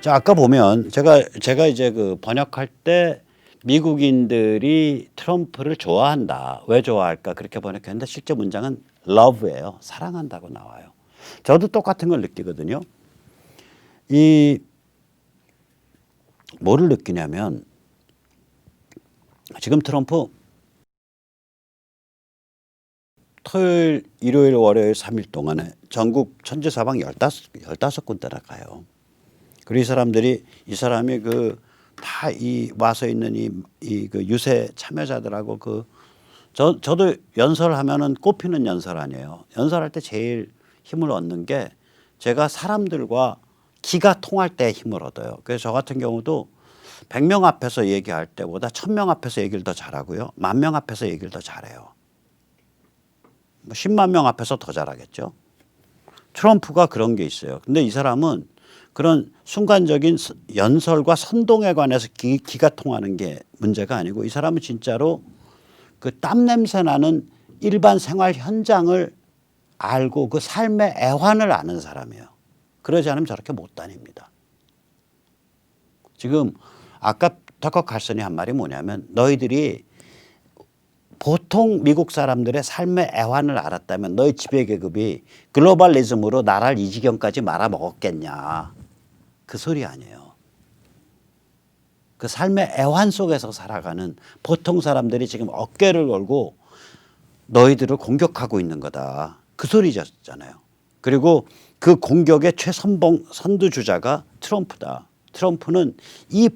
자, 아까 보면 제가 이제 그 번역할 때 미국인들이 트럼프를 좋아한다. 왜 좋아할까? 그렇게 번역했는데 실제 문장은 love예요. 사랑한다고 나와요. 저도 똑같은 걸 느끼거든요. 이 뭐를 느끼냐면 지금 트럼프 토요일, 일요일, 월요일 3일 동안에 전국 천지사방 15군데나 가요. 그리고 이 사람이 그 다 이 와서 있는 그 유세 참여자들하고 저도 연설하면은 꼽히는 연설 아니에요. 연설할 때 제일 힘을 얻는 게 제가 사람들과 기가 통할 때 힘을 얻어요. 그래서 저 같은 경우도 100명 앞에서 얘기할 때보다 1000명 앞에서 얘기를 더 잘하고요. 10,000명 앞에서 얘기를 더 잘해요. 10만 명 앞에서 더 잘하겠죠. 트럼프가 그런 게 있어요. 근데 이 사람은 그런 순간적인 연설과 선동에 관해서 기가 통하는 게 문제가 아니고 이 사람은 진짜로 그 땀 냄새 나는 일반 생활 현장을 알고 그 삶의 애환을 아는 사람이에요. 그러지 않으면 저렇게 못 다닙니다. 지금 아까 터커 칼슨이 한 말이 뭐냐면 너희들이 보통 미국 사람들의 삶의 애환을 알았다면 너희 지배계급이 글로벌리즘으로 나라를 이 지경까지 말아먹었겠냐. 그 소리 아니에요. 그 삶의 애환 속에서 살아가는 보통 사람들이 지금 어깨를 걸고 너희들을 공격하고 있는 거다. 그 소리잖아요. 그리고 그 공격의 선두주자가 트럼프다. 트럼프는 이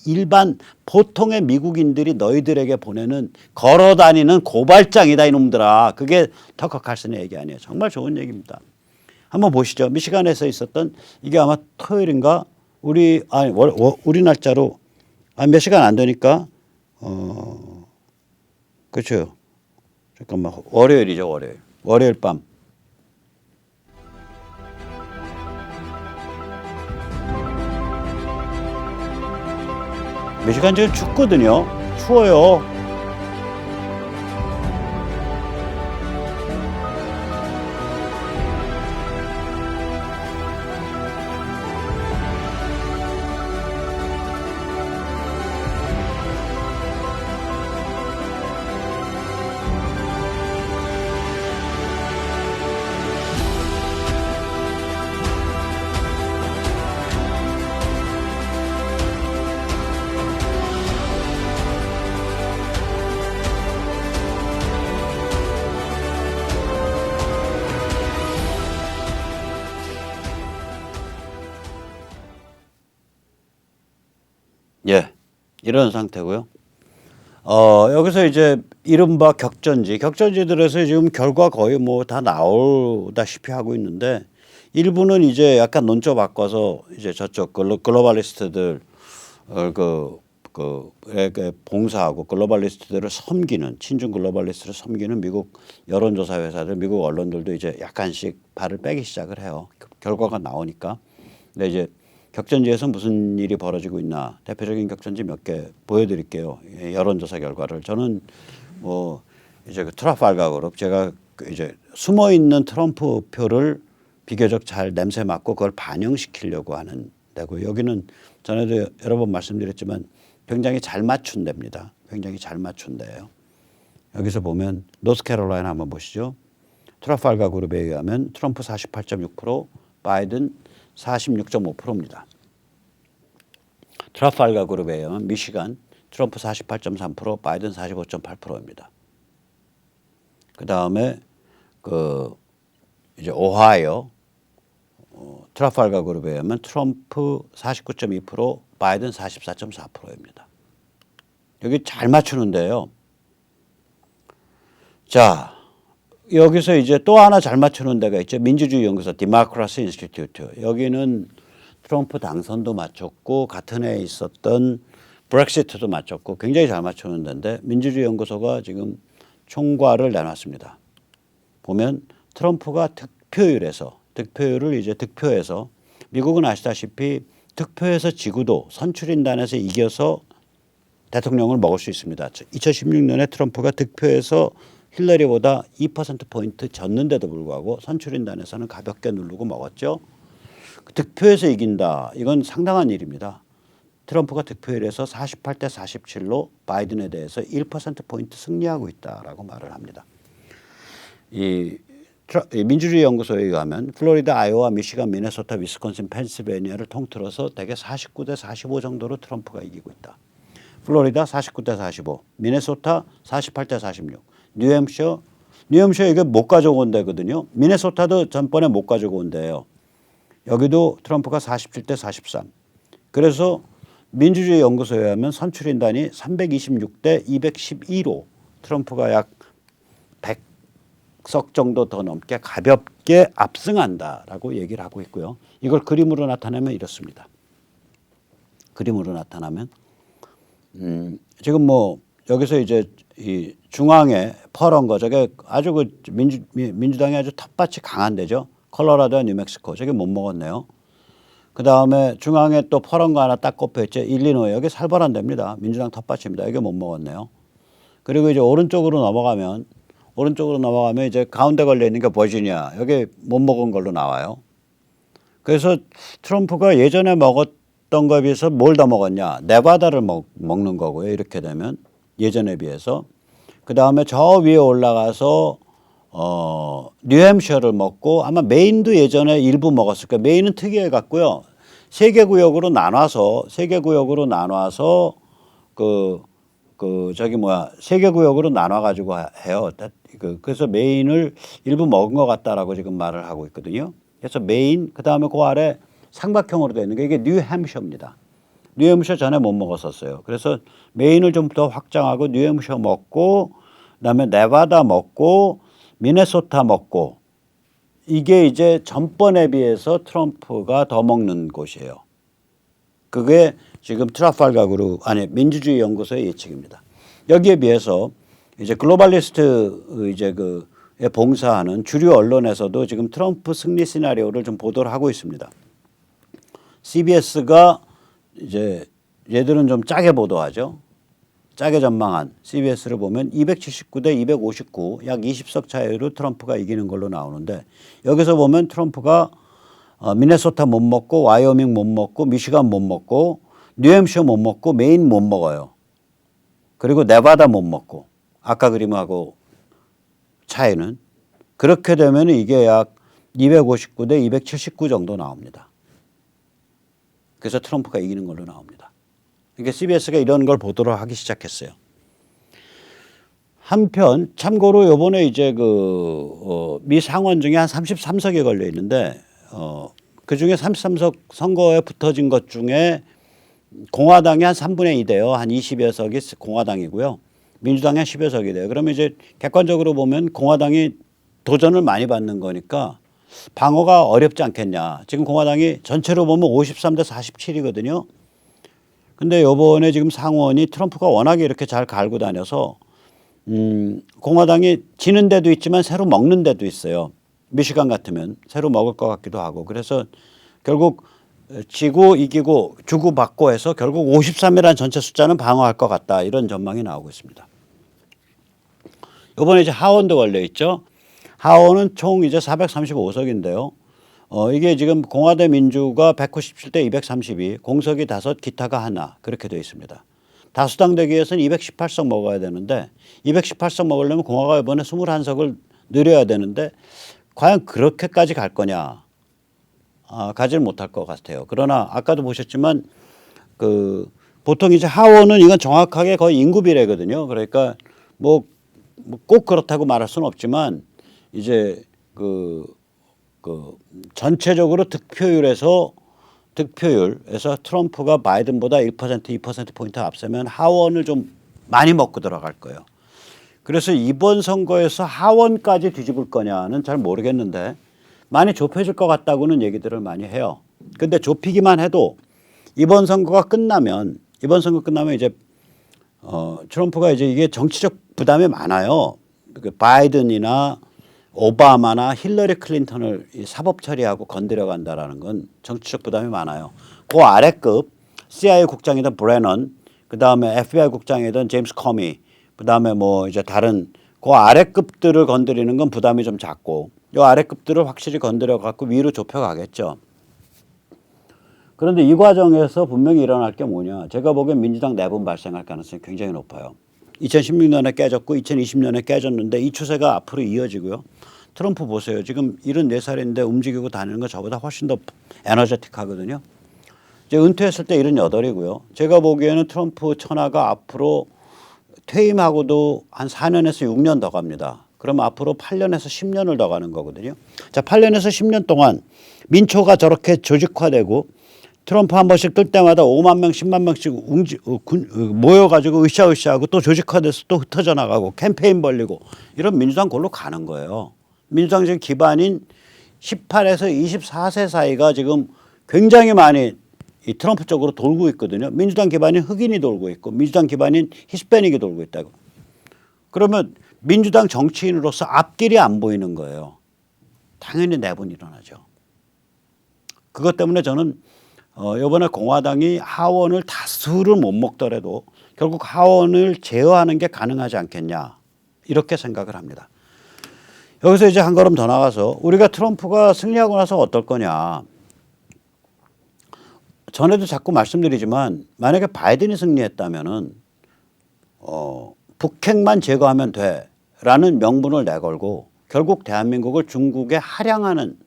일반 보통의 미국인들이 너희들에게 보내는 걸어다니는 고발장이다 이놈들아. 그게 터커 칼슨의 얘기 아니에요. 정말 좋은 얘기입니다. 한번 보시죠. 미시간에서 있었던 이게 아마 토요일인가 우리 날짜로 몇 시간 안 되니까 그렇죠. 잠깐만 월요일이죠. 월요일 밤. 미시간 지금 춥거든요. 추워요. 예, 이런 상태고요. 여기서 이제 이른바 격전지들에서 지금 결과 거의 뭐 다 나오다시피 하고 있는데 일부는 이제 약간 논조 바꿔서 이제 저쪽 글로벌리스트들 에게 봉사하고 글로벌리스트들을 섬기는 친중 글로벌리스트를 섬기는 미국 여론조사 회사들, 미국 언론들도 이제 약간씩 발을 빼기 시작을 해요. 결과가 나오니까. 근데 이제 격전지에서 무슨 일이 벌어지고 있나 대표적인 격전지 몇 개 보여드릴게요. 여론조사 결과를 저는 뭐 이제 그 트라팔가 그룹 제가 이제 숨어 있는 트럼프 표를 비교적 잘 냄새 맡고 그걸 반영시키려고 하는 데고 여기는 전에도 여러 번 말씀드렸지만 굉장히 잘 맞춘 데입니다. 굉장히 잘 맞춘 데예요. 여기서 보면 노스캐롤라이나 한번 보시죠. 트라팔가 그룹에 의하면 트럼프 48.6%, 바이든 46.5%입니다. 트라팔가 그룹에 의하면 미시간 트럼프 48.3%, 바이든 45.8%입니다. 그 다음에 이제 오하이오 트라팔가 그룹에 의하면 트럼프 49.2%, 바이든 44.4%입니다. 여기 잘 맞추는데요. 자, 여기서 이제 또 하나 잘 맞추는 데가 있죠. 민주주의 연구소 디모크라시 인스티튜트. 여기는 트럼프 당선도 맞췄고 같은 해에 있었던 브렉시트도 맞췄고 굉장히 잘 맞추는 데인데 민주주의 연구소가 지금 총괄을 내놨습니다. 보면 트럼프가 득표에서 미국은 아시다시피 득표에서 지고도 선출인단에서 이겨서 대통령을 먹을 수 있습니다. 2016년에 트럼프가 득표에서 힐러리보다 2%포인트 졌는데도 불구하고 선출인단에서는 가볍게 누르고 먹었죠. 득표에서 이긴다. 이건 상당한 일입니다. 트럼프가 득표율에서 48대 47로 바이든에 대해서 1%포인트 승리하고 있다라고 말을 합니다. 이 민주주의 연구소에 의하면 플로리다, 아이오와, 미시간, 미네소타, 위스콘신, 펜실베니아를 통틀어서 대개 49대 45 정도로 트럼프가 이기고 있다. 플로리다 49대 45, 미네소타 48대 46, 뉴햄셔 이게 못 가져온 데거든요. 미네소타도 전번에 못 가져온 데예요. 여기도 트럼프가 47대 43. 그래서 민주주의 연구소에 의하면 선출인단이 326대 212로 트럼프가 약 100석 정도 더 넘게 가볍게 압승한다라고 얘기를 하고 있고요. 이걸 그림으로 나타내면 이렇습니다. 그림으로 나타나면 지금 뭐 여기서 이제 이 중앙에 퍼런 거 저게 아주 그 민주당이 아주 텃밭이 강한 데죠. 콜로라도와 뉴멕시코 저게 못 먹었네요. 그 다음에 중앙에 또 퍼런 거 하나 딱 꼽혀 있죠. 일리노이 여기 살벌한 데입니다. 민주당 텃밭입니다. 이게 못 먹었네요. 그리고 이제 오른쪽으로 넘어가면 이제 가운데 걸려 있는 게 버지니아 여기 못 먹은 걸로 나와요. 그래서 트럼프가 예전에 먹었던 거에 비해서 뭘 더 먹었냐? 네바다를 먹는 거고요. 이렇게 되면 예전에 비해서 그 다음에 저 위에 올라가서 뉴햄셔를 먹고 아마 메인도 예전에 일부 먹었을 거예요. 메인은 특이해 갖고요. 세 개 구역으로 나눠서 세 개 구역으로 나눠 가지고 해요. 그래서 메인을 일부 먹은 것 같다라고 지금 말을 하고 있거든요. 그래서 메인 그 다음에 그 아래 삼각형으로 되어 있는 게 이게 뉴햄셔입니다. 뉴햄셔 전에 못 먹었었어요. 그래서 메인을 좀 더 확장하고 뉴햄셔 먹고 그다음에 네바다 먹고 미네소타 먹고 이게 이제 전번에 비해서 트럼프가 더 먹는 곳이에요. 그게 지금 트라팔가 그룹 민주주의 연구소의 예측입니다. 여기에 비해서 이제 글로벌리스트 이제 그에 봉사하는 주류 언론에서도 지금 트럼프 승리 시나리오를 좀 보도를 하고 있습니다. CBS가 이제 얘들은 좀 짜게 보도하죠. 짜게 전망한 CBS를 보면 279대 259, 약 20석 차이로 트럼프가 이기는 걸로 나오는데 여기서 보면 트럼프가 미네소타 못 먹고 와이오밍 못 먹고 미시간 못 먹고 뉴햄셔 못 먹고 메인 못 먹어요. 그리고 네바다 못 먹고 아까 그림하고 차이는 그렇게 되면 이게 약 259대 279 정도 나옵니다. 그래서 트럼프가 이기는 걸로 나옵니다. 그러니까 CBS가 이런 걸 보도를 하기 시작했어요. 한편 참고로 요번에 이제 미 상원 중에 한 33석이 걸려 있는데 그 중에 33석 선거에 붙어진 것 중에 공화당이 한 3분의 2 돼요. 한 20여 석이 공화당이고요. 민주당이 한 10여 석이 돼요. 그러면 이제 객관적으로 보면 공화당이 도전을 많이 받는 거니까 방어가 어렵지 않겠냐. 지금 공화당이 전체로 보면 53대 47이거든요. 근데 요번에 지금 상원이 트럼프가 워낙에 이렇게 잘 갈고 다녀서 공화당이 지는 데도 있지만 새로 먹는 데도 있어요. 미시간 같으면 새로 먹을 것 같기도 하고. 그래서 결국 지고 이기고 주고받고 해서 결국 53이라는 전체 숫자는 방어할 것 같다. 이런 전망이 나오고 있습니다. 요번에 이제 하원도 걸려 있죠. 하원은 총 이제 435석인데요. 이게 지금 공화대 민주가 197대 232, 공석이 5, 기타가 하나 그렇게 되어 있습니다. 다수당 되기 위해서는 218석 먹어야 되는데 218석 먹으려면 공화가 이번에 21석을 늘려야 되는데 과연 그렇게까지 갈 거냐. 가지를 못할 것 같아요. 그러나 아까도 보셨지만 보통 이제 하원은 이건 정확하게 거의 인구 비례거든요. 그러니까 뭐 꼭 그렇다고 말할 수는 없지만 이제 전체적으로 득표율에서 트럼프가 바이든보다 1%, 2%포인트 앞서면 하원을 좀 많이 먹고 들어갈 거예요. 그래서 이번 선거에서 하원까지 뒤집을 거냐는 잘 모르겠는데 많이 좁혀질 것 같다고는 얘기들을 많이 해요. 근데 좁히기만 해도 이번 선거 끝나면 이제 트럼프가 이제 이게 정치적 부담이 많아요. 바이든이나 오바마나 힐러리 클린턴을 사법 처리하고 건드려 간다라는 건 정치적 부담이 많아요. 그 아래급 CIA 국장이던 브래넌, 그 다음에 FBI 국장이던 제임스 커미, 그 다음에 뭐 이제 다른 그 아래급들을 건드리는 건 부담이 좀 작고 이 아래급들을 확실히 건드려 갖고 위로 좁혀 가겠죠. 그런데 이 과정에서 분명히 일어날 게 뭐냐. 제가 보기엔 민주당 내분 발생할 가능성이 굉장히 높아요. 2016년에 깨졌고 2020년에 깨졌는데 이 추세가 앞으로 이어지고요. 트럼프 보세요. 지금 74살인데 움직이고 다니는 거 저보다 훨씬 더 에너제틱하거든요. 이제 은퇴했을 때 78이고요. 제가 보기에는 트럼프 천하가 앞으로 퇴임하고도 한 4년에서 6년 더 갑니다. 그럼 앞으로 8년에서 10년을 더 가는 거거든요. 자, 8년에서 10년 동안 민초가 저렇게 조직화되고 트럼프 한 번씩 뜰 때마다 5만 명, 10만 명씩 모여가지고 으쌰으쌰하고 또 조직화돼서 또 흩어져 나가고 캠페인 벌리고 이런 민주당 골로 가는 거예요. 민주당 지금 기반인 18에서 24세 사이가 지금 굉장히 많이 이 트럼프 쪽으로 돌고 있거든요. 민주당 기반인 흑인이 돌고 있고 민주당 기반인 히스패닉이 돌고 있다고. 그러면 민주당 정치인으로서 앞길이 안 보이는 거예요. 당연히 내분이 일어나죠. 그것 때문에 저는 이번에 공화당이 하원을 다수를 못 먹더라도 결국 하원을 제어하는 게 가능하지 않겠냐 이렇게 생각을 합니다. 여기서 이제 한 걸음 더 나가서 우리가 트럼프가 승리하고 나서 어떨 거냐. 전에도 자꾸 말씀드리지만 만약에 바이든이 승리했다면은 북핵만 제거하면 돼라는 명분을 내걸고 결국 대한민국을 중국에 할양하는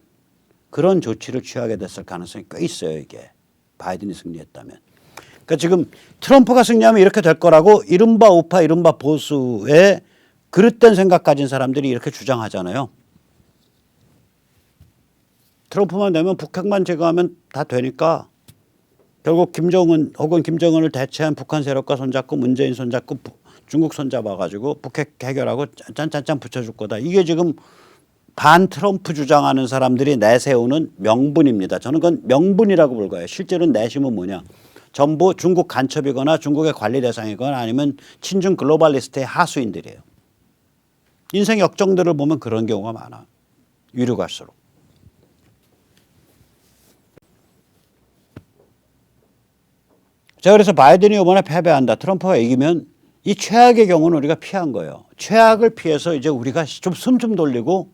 그런 조치를 취하게 됐을 가능성이 꽤 있어요. 이게 바이든이 승리했다면. 그러니까 지금 트럼프가 승리하면 이렇게 될 거라고 이른바 우파 이른바 보수의 그릇된 생각 가진 사람들이 이렇게 주장하잖아요. 트럼프만 되면 북핵만 제거하면 다 되니까 결국 김정은 혹은 김정은을 대체한 북한 세력과 손잡고 문재인 손잡고 중국 손잡아가지고 북핵 해결하고 짠짠짠 붙여줄 거다. 이게 지금 반 트럼프 주장하는 사람들이 내세우는 명분입니다. 저는 그건 명분이라고 볼 거예요. 실제로는 내심은 뭐냐. 전부 중국 간첩이거나 중국의 관리 대상이거나 아니면 친중 글로벌리스트의 하수인들이에요. 인생 역정들을 보면 그런 경우가 많아. 위로 갈수록. 자, 그래서 바이든이 이번에 패배한다. 트럼프가 이기면 이 최악의 경우는 우리가 피한 거예요. 최악을 피해서 이제 우리가 좀 숨 좀 돌리고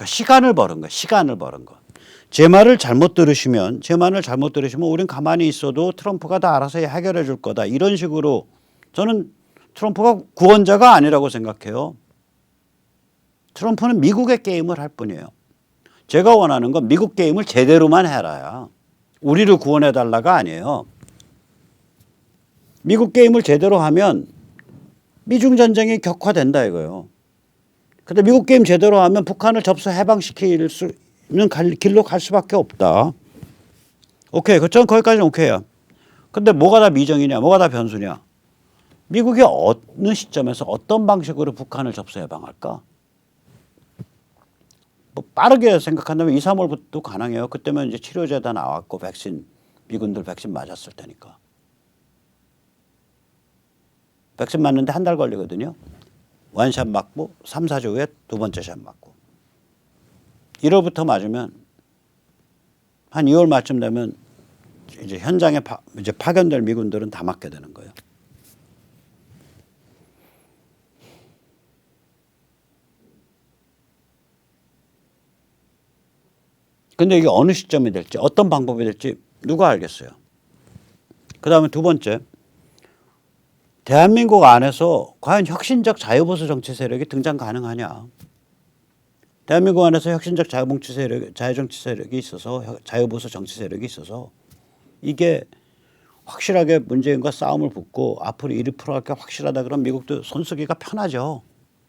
시간을 버는 거예요. 시간을 버는 거. 제 말을 잘못 들으시면 우린 가만히 있어도 트럼프가 다 알아서 해결해 줄 거다. 이런 식으로 저는 트럼프가 구원자가 아니라고 생각해요. 트럼프는 미국의 게임을 할 뿐이에요. 제가 원하는 건 미국 게임을 제대로만 해라야. 우리를 구원해 달라가 아니에요. 미국 게임을 제대로 하면 미중 전쟁이 격화된다 이거예요. 근데 미국 게임 제대로 하면 북한을 접수 해방시킬 수 있는 길로 갈 수밖에 없다. 오케이. 전 거기까지는 오케이야. 근데 뭐가 다 미정이냐? 뭐가 다 변수냐? 미국이 어느 시점에서 어떤 방식으로 북한을 접수 해방할까? 뭐 빠르게 생각한다면 2, 3월부터 가능해요. 그때면 이제 치료제 다 나왔고 미군들 백신 맞았을 테니까. 백신 맞는데 한 달 걸리거든요. 원샷 맞고 3, 4주 후에 두 번째 샷 맞고. 1월부터 맞으면 한 2월 말쯤 되면 이제 현장에 이제 파견될 미군들은 다 맞게 되는 거예요. 근데 이게 어느 시점이 될지 어떤 방법이 될지 누가 알겠어요. 그다음에 두 번째. 대한민국 안에서 과연 혁신적 자유보수 정치 세력이 등장 가능하냐. 대한민국 안에서 혁신적 자유정치 세력이 있어서 자유보수 정치 세력이 있어서 이게 확실하게 문재인과 싸움을 붙고 앞으로 1% 할 게 확실하다 그러면 미국도 손 쓰기가 편하죠.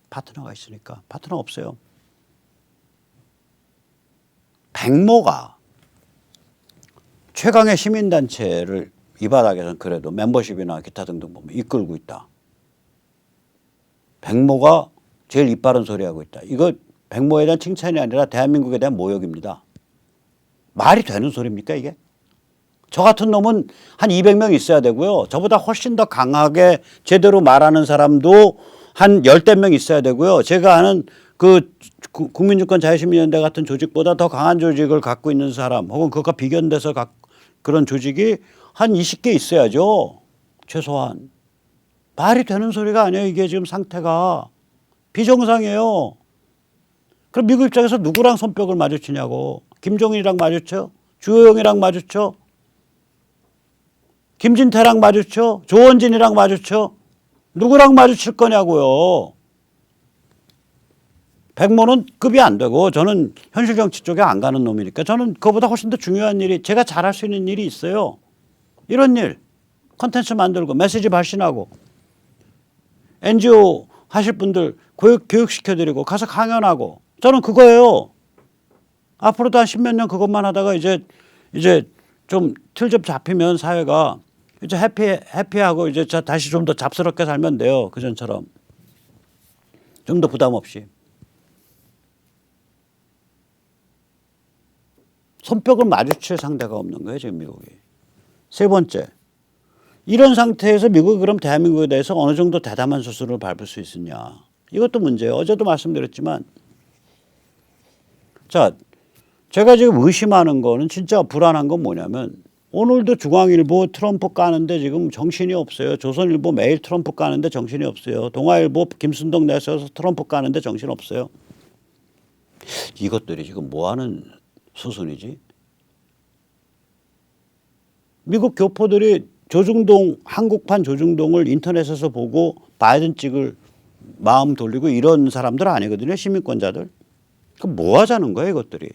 파트너가 있으니까. 파트너 없어요. 백모가 최강의 시민단체를 이 바닥에서는 그래도 멤버십이나 기타 등등 보면 이끌고 있다. 백모가 제일 입 바른 소리 하고 있다. 이거 백모에 대한 칭찬이 아니라 대한민국에 대한 모욕입니다. 말이 되는 소리입니까 이게? 저 같은 놈은 한 200명 있어야 되고요. 저보다 훨씬 더 강하게 제대로 말하는 사람도 한 10대 명 있어야 되고요. 제가 아는 그 국민주권 자유시민연대 같은 조직보다 더 강한 조직을 갖고 있는 사람 혹은 그것과 비견돼서 그런 조직이 한 20개 있어야죠. 최소한. 말이 되는 소리가 아니에요. 이게 지금 상태가. 비정상이에요. 그럼 미국 입장에서 누구랑 손뼉을 마주치냐고. 김정일이랑 마주쳐요? 주호영이랑 마주쳐? 김진태랑 마주쳐? 조원진이랑 마주쳐? 누구랑 마주칠 거냐고요. 백모는 급이 안 되고 저는 현실 정치 쪽에 안 가는 놈이니까 저는 그거보다 훨씬 더 중요한 일이 제가 잘할 수 있는 일이 있어요. 이런 일. 콘텐츠 만들고 메시지 발신하고 NGO 하실 분들 교육시켜드리고 가서 강연하고 저는 그거예요. 앞으로도 한 십몇 년 그것만 하다가 이제 좀 틀 좀 잡히면 사회가 이제 해피하고 이제 다시 좀 더 잡스럽게 살면 돼요. 그전처럼. 좀 더 부담 없이. 손뼉을 마주칠 상대가 없는 거예요. 지금 미국이. 세 번째. 이런 상태에서 미국이 그럼 대한민국에 대해서 어느 정도 대담한 수순을 밟을 수 있느냐. 이것도 문제예요. 어제도 말씀드렸지만 자, 제가 지금 의심하는 거는 진짜 불안한 건 뭐냐면 오늘도 중앙일보 트럼프 까는데 지금 정신이 없어요. 조선일보 매일 트럼프 까는데 정신이 없어요. 동아일보 김순덕 내세워서 트럼프 까는데 정신 없어요. 이것들이 지금 뭐 하는 수순이지? 미국 교포들이 조중동 한국판 조중동을 인터넷에서 보고 바이든 찍을 마음 돌리고 이런 사람들 아니거든요. 시민권자들. 그럼 뭐 하자는 거예요 이것들이.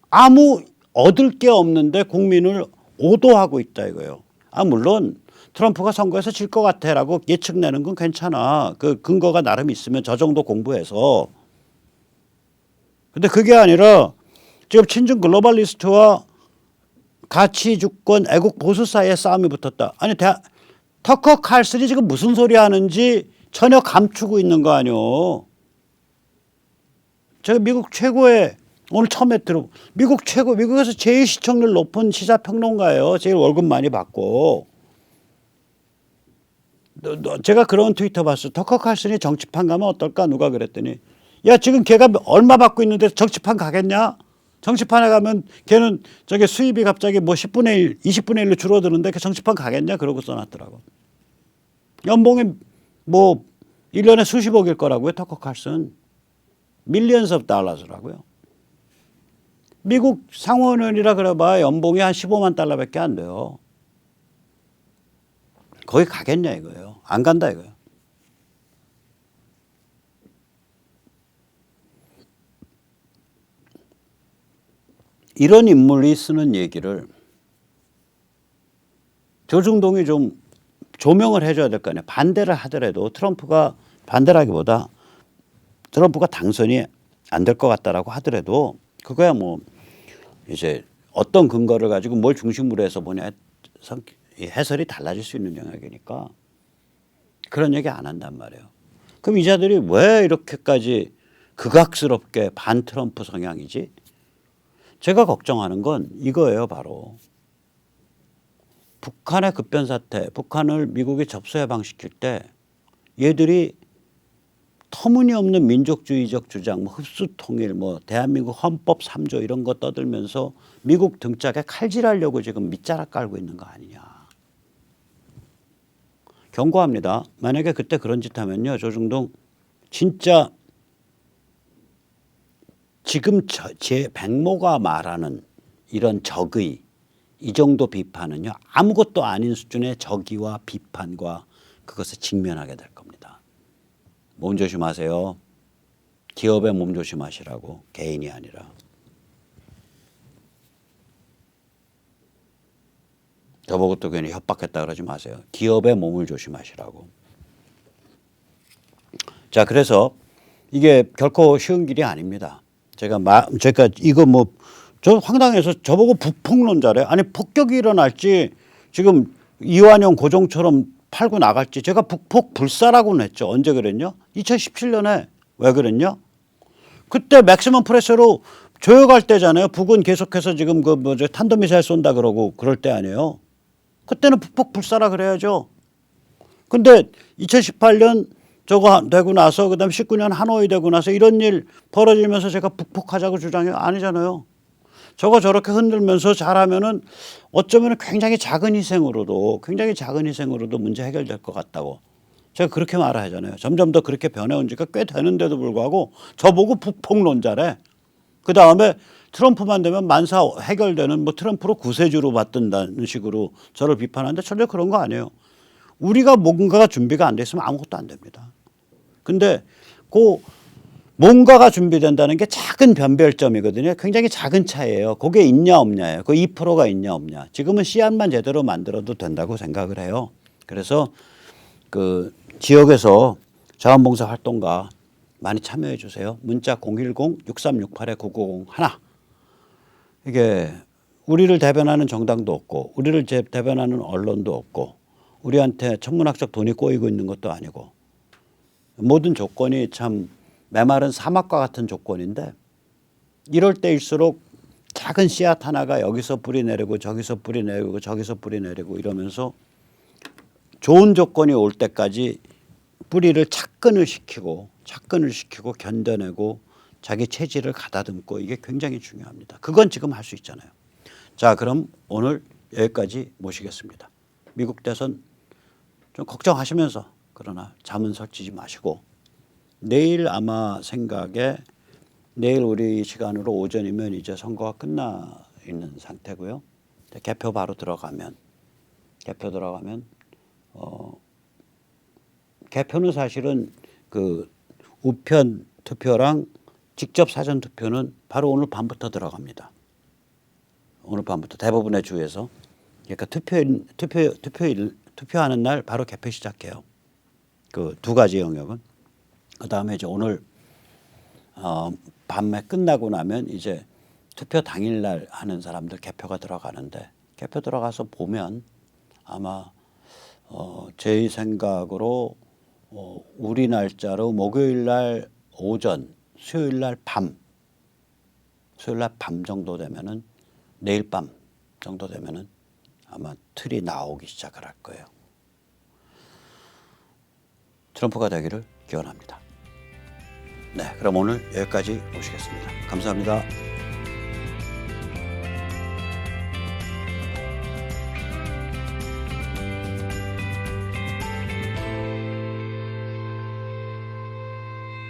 아무 얻을 게 없는데 국민을 오도하고 있다 이거예요. 물론 트럼프가 선거에서 질 것 같아라고 예측 내는 건 괜찮아. 그 근거가 나름 있으면 저 정도 공부해서. 근데 그게 아니라 지금 친중 글로벌리스트와 가치 주권 애국 보수 사이에 싸움이 붙었다. 아니 터커 칼슨이 지금 무슨 소리 하는지 전혀 감추고 있는 거 아니오. 제가 미국 최고의 오늘 처음에 미국에서 제일 시청률 높은 시사평론가예요. 제일 월급 많이 받고. 제가 그런 트위터 봤어요. 터커 칼슨이 정치판 가면 어떨까 누가 그랬더니 야 지금 걔가 얼마 받고 있는데 정치판 가겠냐? 정치판에 가면 걔는 저게 수입이 갑자기 뭐 10분의 1, 20분의 1로 줄어드는데 그 정치판 가겠냐? 그러고 써놨더라고. 연봉이 뭐 1년에 수십억일 거라고요. 터커 칼슨. millions of dollars라고요. 미국 상원의원이라 그래봐 연봉이 한 15만 달러밖에 안 돼요. 거기 가겠냐 이거예요. 안 간다 이거예요. 이런 인물이 쓰는 얘기를 조중동이 좀 조명을 해줘야 될 거 아니에요. 반대를 하더라도 트럼프가 반대라기보다 트럼프가 당선이 안 될 것 같다라고 하더라도 그거야 뭐 이제 어떤 근거를 가지고 뭘 중심으로 해서 보냐 해설이 달라질 수 있는 영역이니까 그런 얘기 안 한단 말이에요. 그럼 이 자들이 왜 이렇게까지 극악스럽게 반 트럼프 성향이지? 제가 걱정하는 건 이거예요. 바로 북한의 급변 사태, 북한을 미국이 접수해방시킬 때 얘들이 터무니없는 민족주의적 주장, 뭐 흡수통일, 뭐 대한민국 헌법 3조 이런 거 떠들면서 미국 등짝에 칼질하려고 지금 밑자락 깔고 있는 거 아니냐. 경고합니다. 만약에 그때 그런 짓 하면요. 조중동 진짜 지금 제 백모가 말하는 이런 적의 이 정도 비판은요. 아무것도 아닌 수준의 적의와 비판과 그것에 직면하게 될 겁니다. 몸 조심하세요. 기업의 몸 조심하시라고. 개인이 아니라. 저보고 또 괜히 협박했다 그러지 마세요. 기업의 몸을 조심하시라고. 자, 그래서 이게 결코 쉬운 길이 아닙니다. 제가 이거 뭐 저 황당해서 저보고 북폭론자래. 아니 폭격이 일어날지 지금 이완용 고종처럼 팔고 나갈지 제가 북폭 불사라고는 했죠. 언제 그랬냐? 2017년에 왜 그랬냐? 그때 맥시멈 프레셔로 조여갈 때잖아요. 북은 계속해서 지금 그 뭐죠 탄도미사일 쏜다 그러고 그럴 때 아니에요. 그때는 북폭 불사라 그래야죠. 근데 2018년 저거 되고 나서 그다음 19년 하노이 되고 나서 이런 일 벌어지면서 제가 북폭하자고 주장해요. 아니잖아요. 저거 저렇게 흔들면서 잘하면은 어쩌면 굉장히 작은 희생으로도 문제 해결될 것 같다고 제가 그렇게 말하잖아요. 점점 더 그렇게 변해온 지가 꽤 되는데도 불구하고 저보고 북폭론자래. 그다음에 트럼프만 되면 만사 해결되는 뭐 트럼프로 구세주로 받든다는 식으로 저를 비판하는데 절대 그런 거 아니에요. 우리가 뭔가가 준비가 안 돼 있으면 아무것도 안 됩니다. 근데 그 뭔가가 준비된다는 게 작은 변별점이거든요. 굉장히 작은 차이예요. 그게 있냐 없냐예요. 그 2%가 있냐 없냐. 지금은 씨앗만 제대로 만들어도 된다고 생각을 해요. 그래서 그 지역에서 자원봉사 활동가 많이 참여해 주세요. 문자 010-6368-9901. 이게 우리를 대변하는 정당도 없고 우리를 대변하는 언론도 없고 우리한테 천문학적 돈이 꼬이고 있는 것도 아니고 모든 조건이 참 메마른 사막과 같은 조건인데 이럴 때일수록 작은 씨앗 하나가 여기서 뿌리 내리고 저기서 뿌리 내리고 저기서 뿌리 내리고 이러면서 좋은 조건이 올 때까지 뿌리를 착근을 시키고 견뎌내고 자기 체질을 가다듬고 이게 굉장히 중요합니다. 그건 지금 할 수 있잖아요. 자, 그럼 오늘 여기까지 모시겠습니다. 미국 대선 좀 걱정하시면서 그러나 잠은 설치지 마시고 내일 아마 생각에 내일 우리 시간으로 오전이면 이제 선거가 끝나 있는 상태고요. 개표 바로 들어가면 개표는 사실은 그 우편 투표랑 직접 사전 투표는 바로 오늘 밤부터 들어갑니다. 오늘 밤부터 대부분의 주에서 그러니까 투표하는 날 바로 개표 시작해요. 그 두 가지 영역은. 그다음에 이제 오늘 밤에 끝나고 나면 이제 투표 당일날 하는 사람들 개표가 들어가는데 개표 들어가서 보면 아마 제 생각으로 우리 날짜로 목요일날 오전, 수요일날 밤 정도 되면은 내일 밤 정도 되면은 아마 틀이 나오기 시작을 할 거예요. 트럼프가 되기를 기원합니다. 네, 그럼 오늘 여기까지 모시겠습니다. 감사합니다.